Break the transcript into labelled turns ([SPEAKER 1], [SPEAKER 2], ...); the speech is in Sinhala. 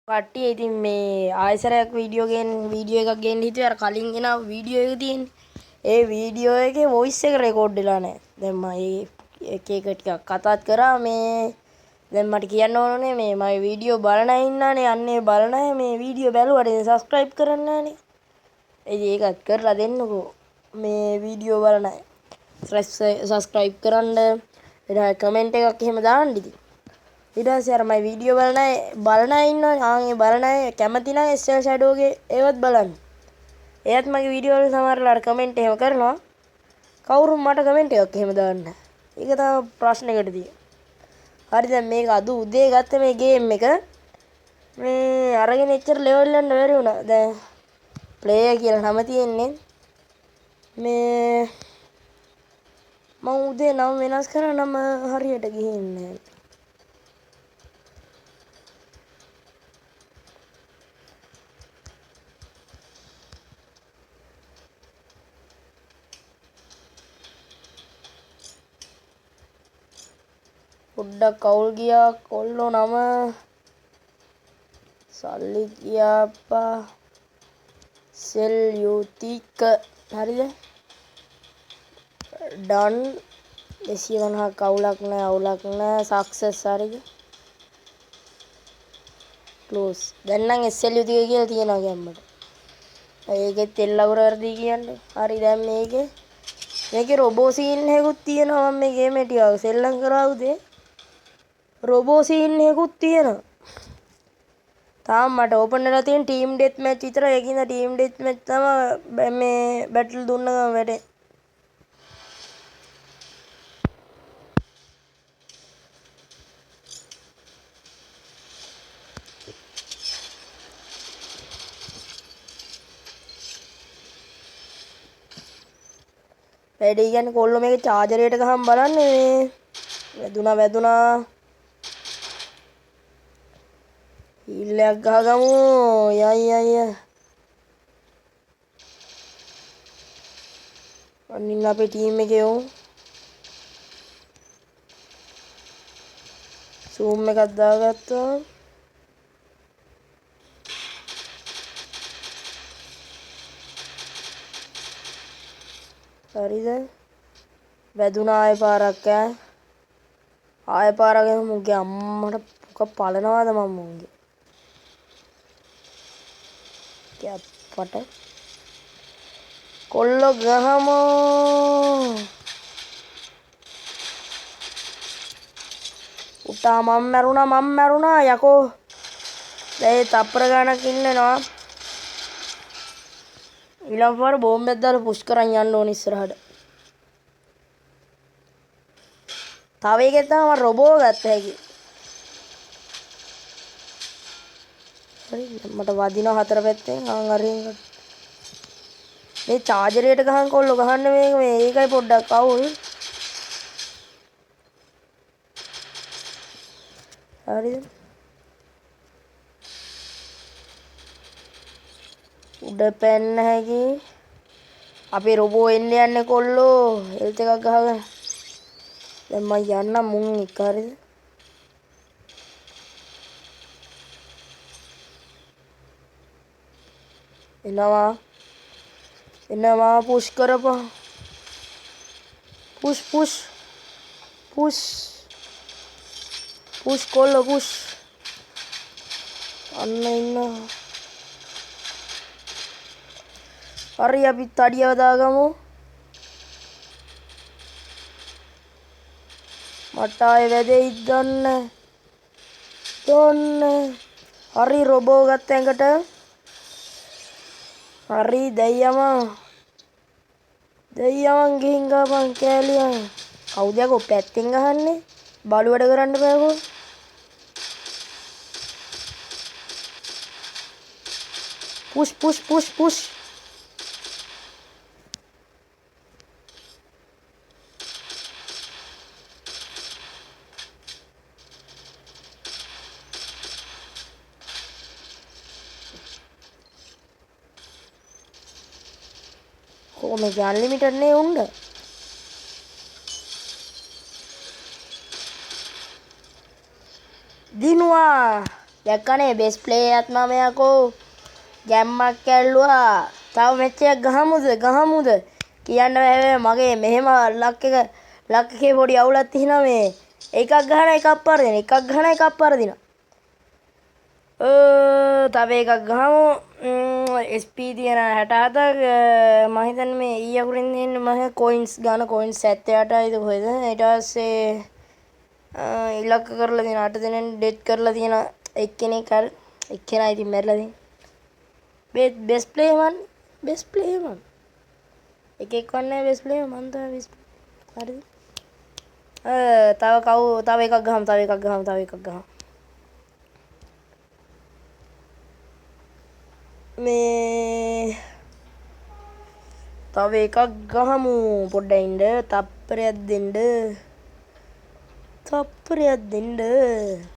[SPEAKER 1] කට්ටිය ඉතින් මේ ආයසරයක් වීඩියෝ එකක් ගේන්න හිතුවේ. අර කලින් එන වීඩියෝ එක තියෙන්නේ. ඒ වීඩියෝ එකේ වොයිස් එක රෙකෝඩ් වෙලා නැහැ. දැන් මම එක ටිකක් කතාත් කරා මේ දැන් මට කියන්න ඕනේ මේ මගේ වීඩියෝ බලන අය ඉන්නානේ. අන්නේ බලන අය මේ වීඩියෝ බැලුවට සබ්ස්ක්‍රයිබ් කරන්නේ නැහනේ. ඒකත් කරලා දෙන්නකෝ. මේ වීඩියෝ බලන අය සබස්ක්‍රයිබ් කරන්න. එදා කමෙන්ට් එකක් එහෙම දාන්න ඉතින්. ඊට පස්සේ අර මගේ වීඩියෝ බලන අය ඉන්නවනේ. ඒ බලන අය කැමති නම් ස්ටර් ෂැඩෝගේ ඒවත් බලන්න. එයාත් මගේ වීඩියෝ වල සමහරවල් කමෙන්ට් එහෙම කරනවා. කවුරුත් මට කමෙන්ට් එකක් එහෙම දාන්නේ නැහැ. ඒක තමයි ප්‍රශ්නෙකට තියෙන්නේ. හරි දැන් මේක අද උදේ ගත්ත මේ ගේම් එක මේ අරගෙන එච්චර ලෙවල් යන්න බැරි වුණා. දැන් ප්ලේයර් කියලා නම තියෙන්නේ මේ මම උදේ නම වෙනස් කරා නම හරියට ගිහින්නේ නැහැ. පොඩ්ඩක් අවුල් ගියා කොල්ලෝ නම සල්ලි ගියාපා සෙල්යුතික හරිද ඩන් 250ක් අවුලක් නැහැ සක්සස් හරිද ක්ලෝස් දැන් නම් සෙල්යුතික කියලා තියෙනවා ගැම්මට ඒකෙත් තෙල් අගුර වර්ධි කියන්නේ හරි දැන් මේකේ රොබෝ සීන් එකකුත් තියෙනවා මම මේ ගේම් එක ටිකක් සෙල්ලම් කරා උදේ රොබෝ සීන් එකකුත් තියෙනවා තාම මට ඕපන් වෙලා තියෙන ටීම් ඩෙත් මැච් විතරයි ඒකින්ද ටීම් ඩෙත් මැච් තමයි මේ බැටල් දුන්න ගමන් වැඩේ වැඩේ කියන්නේ කොල්ලෝ මේක චාර්ජරයට ගහන් බලන්නේ වැදුනා ඊල්ලයක් ගහගමු යයි අනින්න අපේ ටීම් එකේ උන් සූම් එකක් දාගත්තා හරිද වැදුනා ආයෙ පාරක් මුගේ අම්මට පුක පලනවාද මම මුගේ කැප්පට කොල්ලෝ ගහමෝ උටා මම මැරුණා යකෝ දැන් තප්පර ගානක් ඉන්නවා ඊළඟ පාර බෝම්බයක් දාලා පුෂ් කරන් යන්න ඕන ඉස්සරහට තව එකෙක් තමයි මම රොබෝ ගත්ත හැකි හරි මට වදිනවා හතර පැත්තෙන් අරින් මේ චාර්ජරයට ගහන් කොල්ලෝ ගහන්න මේ ඒකයි පොඩ්ඩක් අවුල් හරිද උඩ පැන්න හැකි අපේ රොබෝ එන්න යන්නේ කොල්ලෝ හෙල්ත් එකක් ගහගෙන දැන් මම යන්නම් මුන් එක හරිද එනවා පුෂ් කරපන් පුෂ් කොල්ලෝ පුෂ් අන්න ඉන්නවා හරි අපිත් අඩියව දාගමු මට ආයේ වැදෙයිද දන්නේ හරි රොබෝ ගත්ත ඇඟට හරි දෙයියමන් ගිහින් ගාපන් කෑලියන් කවුද යකෝ පැත්තෙන් ගහන්නේ බලු වැඩ කරන්න බෑකෝ පුෂ් මේක අන්ලිමිටඩ් නේ උණ්ඩ දිනුවා දැක්කනේ බෙස් ප්ලේ එකත් මම යකෝ ගැම්මක් ඇල්ලුවා. තව මැච් එකක් ගහමුද කියන්න බෑ මගේ මෙහෙම ලක් එකේ පොඩි අවුලක් තියෙනවා මේ. එකක් ගහන එකක් පරදින. එකක් ගහන එකක් පරදින. තව එකක් ගහමු. SP තියෙන 67ක් මම හිතන්නේ මේ ඊ අකුරින් තියෙන මම කොයින්ස් ගන්න කොයින්ස් 78යිද කොහෙද ඊට පස්සේ ඉලක්ක කරලා තියෙන 8 දෙනෙන් ඩෙත් කරලා තියෙන එක්කෙනෙක් හරි එක්කෙනා ඉතින් මැරිලා තියෙන බෙස් ප්ලේ මන් එකෙක් වන්නේ බෙස් ප්ලේ මන් තමයි බෙස් හරිද තව එකක් ගහමු මේ තව එකක් ගහමු පොඩ්ඩක් ඉන්න තප්පරයක් දෙන්න